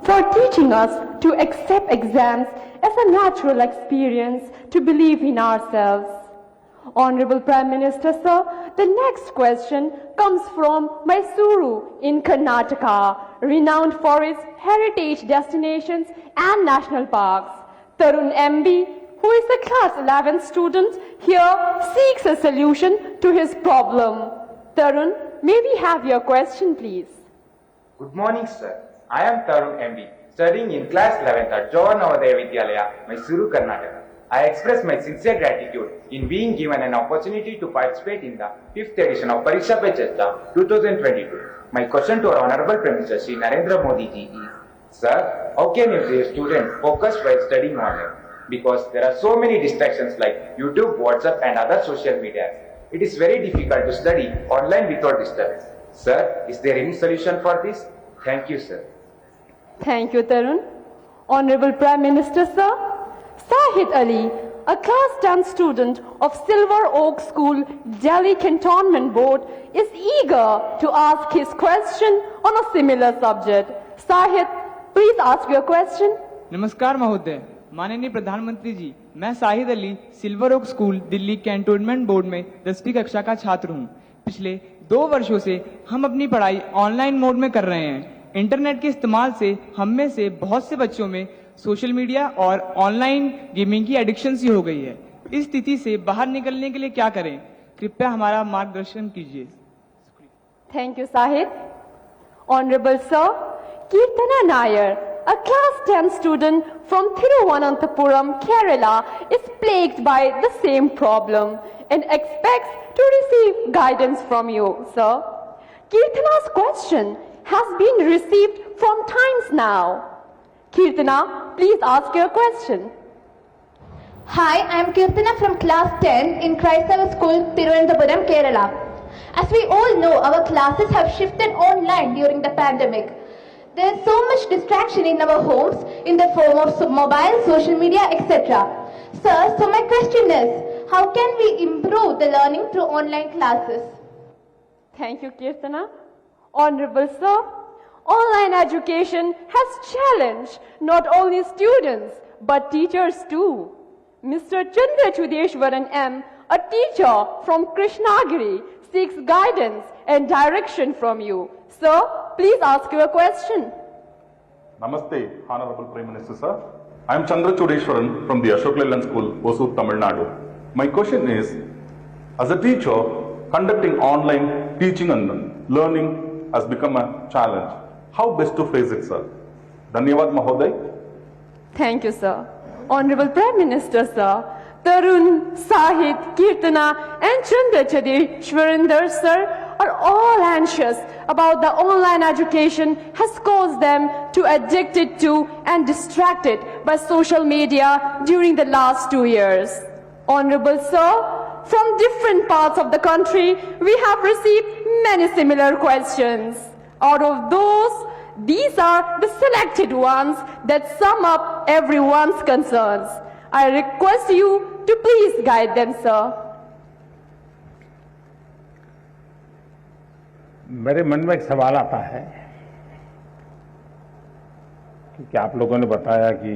for teaching us to accept exams as a natural experience to believe in ourselves. Honorable Prime Minister, sir, the next question comes from Mysuru in Karnataka, renowned for its heritage destinations and national parks. Tarun MB, who is a class 11 student here, seeks a solution to his problem. Tarun, may we have your question, please? Good morning, sir. I am Tarun MB, studying in class 11th at Jawaharlal Navodaya Vidyalaya, Mysuru, Karnataka. I express my sincere gratitude in being given an opportunity to participate in the 5th edition of Pariksha Pe Charcha 2022. My question to our Honorable Prime Minister Shri Narendra Modi ji is, Sir, how can you say a student focus while studying online? Because there are so many distractions like YouTube, WhatsApp and other social media. It is very difficult to study online without disturbance. Sir, is there any solution for this? Thank you, sir. Thank you, Tarun. Honorable Prime Minister, sir, Sahid Ali, a class 10 student of Silver Oak School, Delhi Cantonment Board, is eager to ask his question on a similar subject. Sahid, please ask your question. नमस्कार महोदय, माननीय प्रधानमंत्री जी, मैं Sahid Ali Silver Oak school Delhi cantonment board में 10वीं कक्षा का छात्र हूं। पिछले 2 वर्षों से हम अपनी पढ़ाई ऑनलाइन मोड में कर रहे हैं। इंटरनेट के इस्तेमाल से हम में से बहुत से बच्चों में सोशल मीडिया और ऑनलाइन गेमिंग की एडिक्शन सी हो गई है। इस स्थिति से बाहर निकलने के लिए क्या करें? कृपया हमारा मार्गदर्शन कीजिए। Thank you, Sahid. Honorable Sir, Kirtana Nair, a class 10 student from Thiruvananthapuram, Kerala, is plagued by the same problem and expects to receive guidance from you, sir. Kirtana's question has been received from times now. Kirtana, please ask your question. Hi, I am Kirtana from class 10 in Christava School, Thiruvananthapuram, Kerala. As we all know, our classes have shifted online during the pandemic. There is so much distraction in our homes in the form of mobile, social media, etc. Sir, so my question is, how can we improve the learning through online classes? Thank you, Kirtana. Honorable Sir, online education has challenged not only students but teachers too. Mr. Chandra Chudeshwaran M., a teacher from Krishnagiri, seeks guidance and direction from you. Sir, please ask your question. Namaste, Honorable Prime Minister, sir. I am Chandra Chudeshwaran from the Ashok Leyland School, Hosur, Tamil Nadu. My question is, as a teacher, conducting online teaching and learning has become a challenge. How best to face it, sir? Dhanyavad, Mahoday. Thank you, sir. Honorable Prime Minister, sir, Tarun, Sahid, Kirtana and Chandra Chudeshwaran, sir, are all anxious about the online education has caused them to addicted to and distracted by social media during the last 2 years. Honorable sir, from different parts of the country, we have received many similar questions. Out of those, these are the selected ones that sum up everyone's concerns. I request you to please guide them, sir. मेरे मन में एक सवाल आता है कि आप लोगों ने बताया कि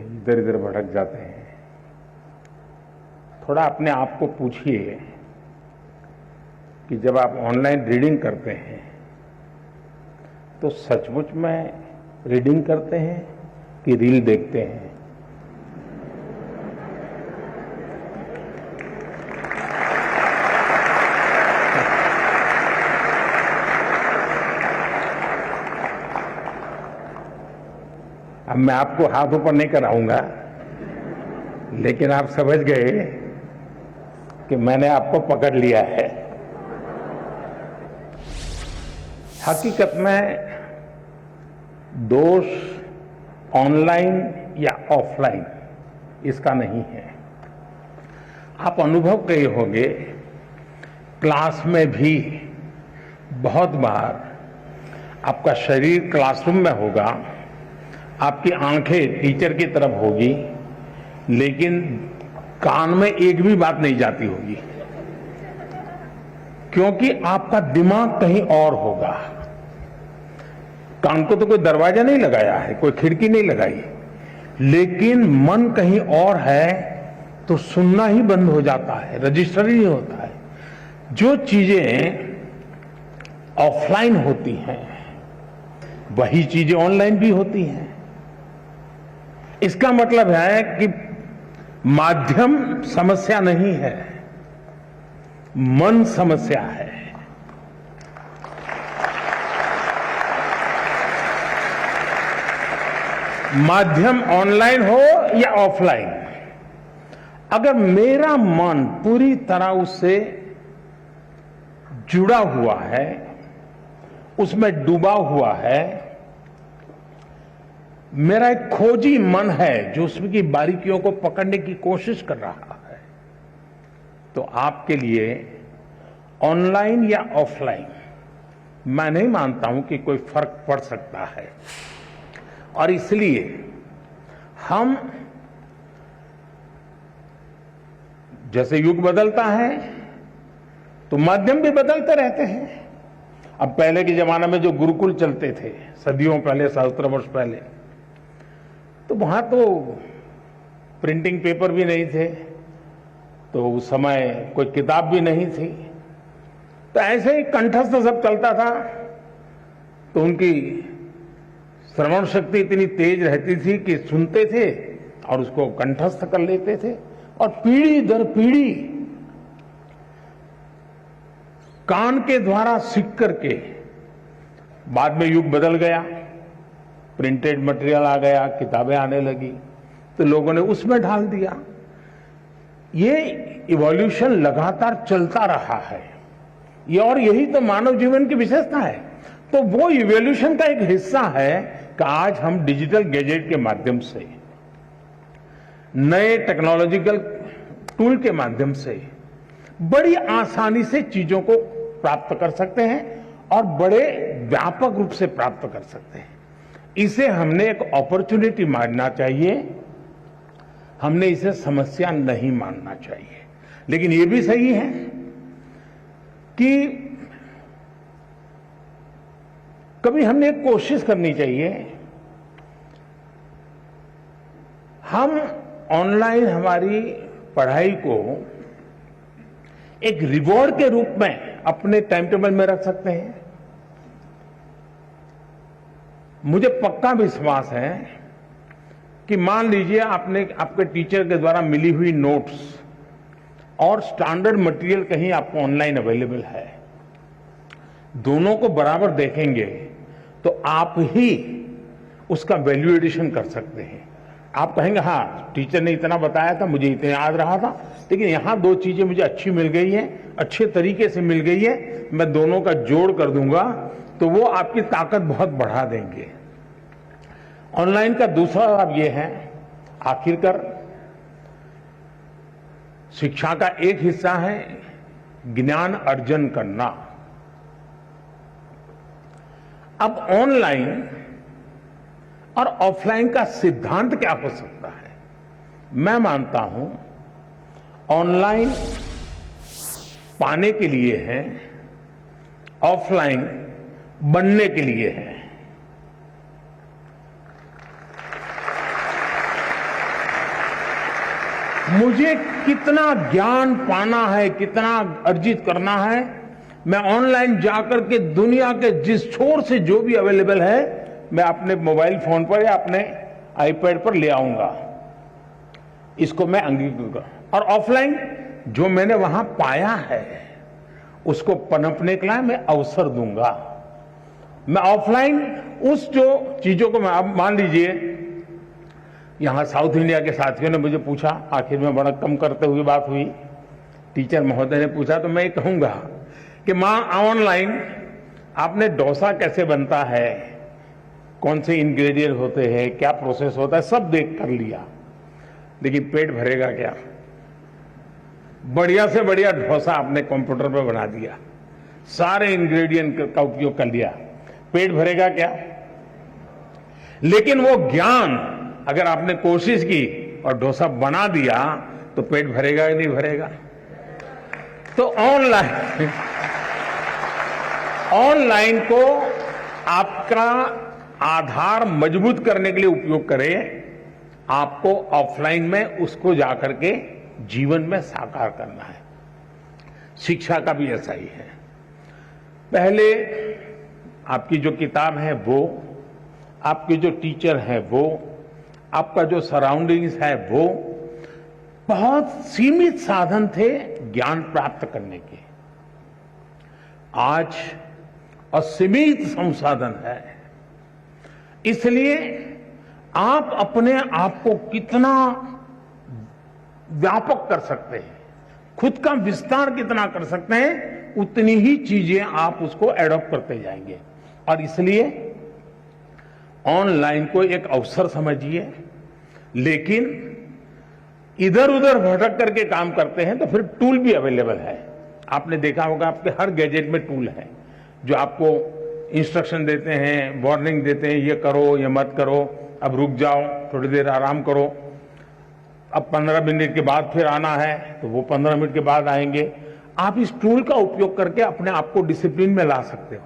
इधर इधर भटक जाते हैं। थोड़ा अपने आप को पूछिए कि जब आप ऑनलाइन रीडिंग करते हैं तो सचमुच में रीडिंग करते हैं कि रील देखते हैं? अब मैं आपको हाथ ऊपर नहीं कराऊंगा, लेकिन आप समझ गए कि मैंने आपको पकड़ लिया है। हकीकत में दोष ऑनलाइन या ऑफलाइन इसका नहीं है। आप अनुभव किए होंगे, क्लास में भी बहुत बार आपका शरीर क्लासरूम में होगा, आपकी आंखें टीचर की तरफ होगी, लेकिन कान में एक भी बात नहीं जाती होगी, क्योंकि आपका दिमाग कहीं और होगा। कान को तो कोई दरवाजा नहीं लगाया है, कोई खिड़की नहीं लगाई, लेकिन मन कहीं और है तो सुनना ही बंद हो जाता है, रजिस्टर ही नहीं होता है। जो चीजें ऑफलाइन होती हैं वही चीजें ऑनलाइन भी होती हैं। इसका मतलब है कि माध्यम समस्या नहीं है, मन समस्या है। माध्यम ऑनलाइन हो या ऑफलाइन, अगर मेरा मन पूरी तरह उससे जुड़ा हुआ है, उसमें डूबा हुआ है, मेरा एक खोजी मन है जो उसमें की बारीकियों को पकड़ने की कोशिश कर रहा है, तो आपके लिए ऑनलाइन या ऑफलाइन मैं नहीं मानता हूं कि कोई फर्क पड़ सकता है। और इसलिए हम, जैसे युग बदलता है तो माध्यम भी बदलते रहते हैं। अब पहले के जमाने में जो गुरुकुल चलते थे, सदियों पहले, सहस्त्र वर्ष पहले, तो वहां तो प्रिंटिंग पेपर भी नहीं थे, तो उस समय कोई किताब भी नहीं थी, तो ऐसे ही कंठस्थ सब चलता था। तो उनकी श्रवण शक्ति इतनी तेज रहती थी कि सुनते थे और उसको कंठस्थ कर लेते थे, और पीढ़ी दर पीढ़ी कान के द्वारा सीख करके, बाद में युग बदल गया, प्रिंटेड मटेरियल आ गया, किताबें आने लगी, तो लोगों ने उसमें ढाल दिया। ये इवोल्यूशन लगातार चलता रहा है, ये, और यही तो मानव जीवन की विशेषता है। तो वो इवोल्यूशन का एक हिस्सा है कि आज हम डिजिटल गैजेट के माध्यम से, नए टेक्नोलॉजिकल टूल के माध्यम से बड़ी आसानी से चीजों को प्राप्त कर सकते हैं और बड़े व्यापक रूप से प्राप्त कर सकते हैं। इसे हमने एक अपॉर्चुनिटी मानना चाहिए, हमने इसे समस्या नहीं मानना चाहिए। लेकिन यह भी सही है कि कभी हमने एक कोशिश करनी चाहिए, हम ऑनलाइन हमारी पढ़ाई को एक रिवॉर्ड के रूप में अपने टाइम टेबल में रख सकते हैं। मुझे पक्का विश्वास है कि मान लीजिए आपने आपके टीचर के द्वारा मिली हुई नोट्स और स्टैंडर्ड मटेरियल कहीं आपको ऑनलाइन अवेलेबल है, दोनों को बराबर देखेंगे तो आप ही उसका वैल्यू एडिशन कर सकते हैं। आप कहेंगे हाँ टीचर ने इतना बताया था, मुझे इतना याद रहा था, लेकिन यहां दो चीजें मुझे अच्छी मिल गई है, अच्छे तरीके से मिल गई है, मैं दोनों का जोड़ कर दूंगा, तो वो आपकी ताकत बहुत बढ़ा देंगे। ऑनलाइन का दूसरा लाभ ये है, आखिरकार शिक्षा का एक हिस्सा है ज्ञान अर्जन करना। अब ऑनलाइन और ऑफलाइन का सिद्धांत क्या हो सकता है? मैं मानता हूं ऑनलाइन पाने के लिए है, ऑफलाइन बनने के लिए है। मुझे कितना ज्ञान पाना है, कितना अर्जित करना है, मैं ऑनलाइन जाकर के दुनिया के जिस छोर से जो भी अवेलेबल है मैं अपने मोबाइल फोन पर या अपने आईपैड पर ले आऊंगा, इसको मैं अंगीकार। और ऑफलाइन जो मैंने वहां पाया है उसको पनपने के लिए मैं अवसर दूंगा। मैं ऑफलाइन उस जो चीजों को, मैं अब मान लीजिए यहां साउथ इंडिया के साथियों ने मुझे पूछा, आखिर में बड़ा कम करते हुए बात हुई, टीचर महोदय ने पूछा, तो मैं कहूंगा कि मां ऑनलाइन आपने डोसा कैसे बनता है, कौन से इंग्रेडिएंट होते हैं, क्या प्रोसेस होता है, सब देख कर लिया, लेकिन पेट भरेगा क्या? बढ़िया से बढ़िया डोसा आपने कंप्यूटर पर बना दिया, सारे इंग्रेडिएंट का उपयोग कर लिया, पेट भरेगा क्या? लेकिन वो ज्ञान अगर आपने कोशिश की और डोसा बना दिया तो पेट भरेगा या नहीं भरेगा? तो ऑनलाइन को आपका आधार मजबूत करने के लिए उपयोग करें, आपको ऑफलाइन में उसको जाकर के जीवन में साकार करना है। शिक्षा का भी ऐसा ही है। पहले आपकी जो किताब है वो, आपके जो टीचर है वो, आपका जो सराउंडिंग्स है वो, बहुत सीमित साधन थे ज्ञान प्राप्त करने के। आज असीमित संसाधन है, इसलिए आप अपने आप को कितना व्यापक कर सकते हैं, खुद का विस्तार कितना कर सकते हैं, उतनी ही चीजें आप उसको एडॉप्ट करते जाएंगे। और इसलिए ऑनलाइन को एक अवसर समझिए, लेकिन इधर उधर भटक करके काम करते हैं तो फिर टूल भी अवेलेबल है। आपने देखा होगा आपके हर गैजेट में टूल है जो आपको इंस्ट्रक्शन देते हैं, वार्निंग देते हैं, ये करो, ये मत करो, अब रुक जाओ, थोड़ी देर आराम करो, अब 15 मिनट के बाद फिर आना है तो वो 15 मिनट के बाद आएंगे। आप इस टूल का उपयोग करके अपने आप को डिसिप्लिन में ला सकते हो।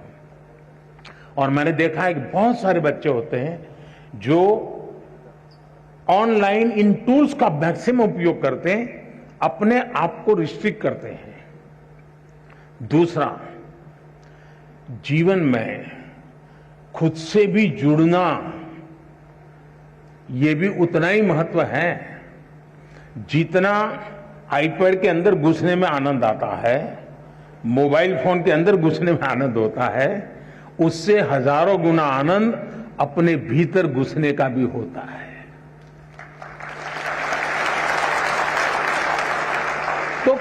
और मैंने देखा है कि बहुत सारे बच्चे होते हैं जो ऑनलाइन इन टूल्स का मैक्सिमम उपयोग करते हैं, अपने आप को रिस्ट्रिक्ट करते हैं। दूसरा, जीवन में खुद से भी जुड़ना ये भी उतना ही महत्व है जितना आईपैड के अंदर घुसने में आनंद आता है, मोबाइल फोन के अंदर घुसने में आनंद होता है, उससे हजारों गुना आनंद अपने भीतर घुसने का भी होता है। तो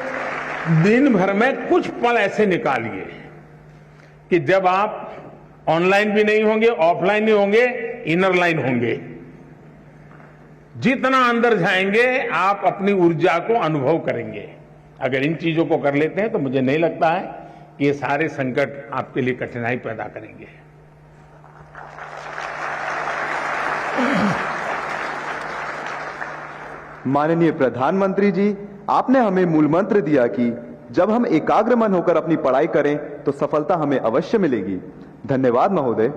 दिन भर में कुछ पल ऐसे निकालिए कि जब आप ऑनलाइन भी नहीं होंगे, ऑफलाइन नहीं होंगे, इनर लाइन होंगे। जितना अंदर जाएंगे आप अपनी ऊर्जा को अनुभव करेंगे। अगर इन चीजों को कर लेते हैं तो मुझे नहीं लगता है कि ये सारे संकट आपके लिए कठिनाई पैदा करेंगे। माननीय प्रधानमंत्री जी, आपने हमें मूल मंत्र दिया कि जब हम एकाग्र मन होकर अपनी पढ़ाई करें तो सफलता हमें अवश्य मिलेगी। धन्यवाद महोदय।